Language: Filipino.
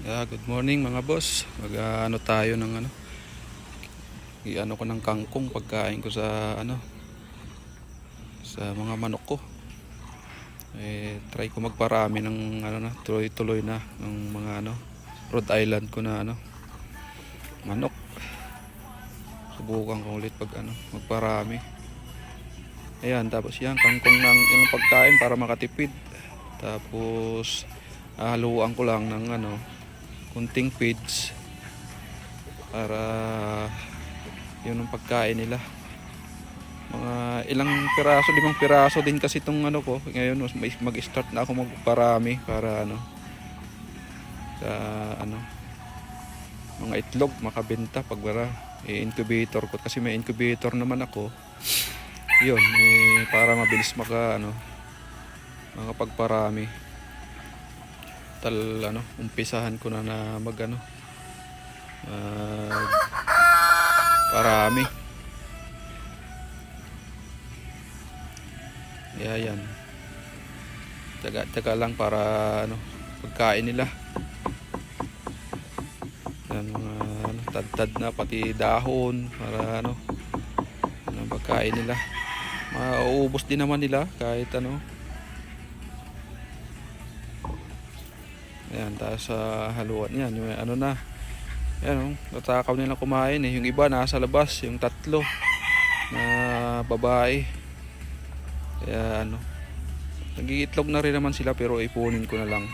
Good morning mga boss. Ano tayo ng i-ano ko ng kangkong pagkain ko sa sa mga manok ko. Try ko magparami ng tuloy-tuloy na ng mga Rhode Island ko na manok. Subukan ko ulit magparami. Ayan, tapos yan kangkong ng yung pagkain para makatipid. Tapos haluan ko lang ng kunting feeds para yun ang pagkain nila. Mga ilang piraso, 5 piraso din kasi itong ko. Ngayon mag-start na ako magparami para sa mga itlog makabenta pag i-incubator ko, kasi may incubator naman ako. Yun, para mabilis makapagparami. Umpisahan ko na parami. Yan. Taga lang para pagkain nila. Yan, mga tad-tad na pati dahon para pagkain nila. Mauubos din naman nila kahit Ayan, tapos haluan yan. Yung na. Ayan, natakaw nila kumain eh. Yung iba nasa labas, yung 3 na babae. Kaya nagiitlog na rin naman sila, pero ipunin ko na lang.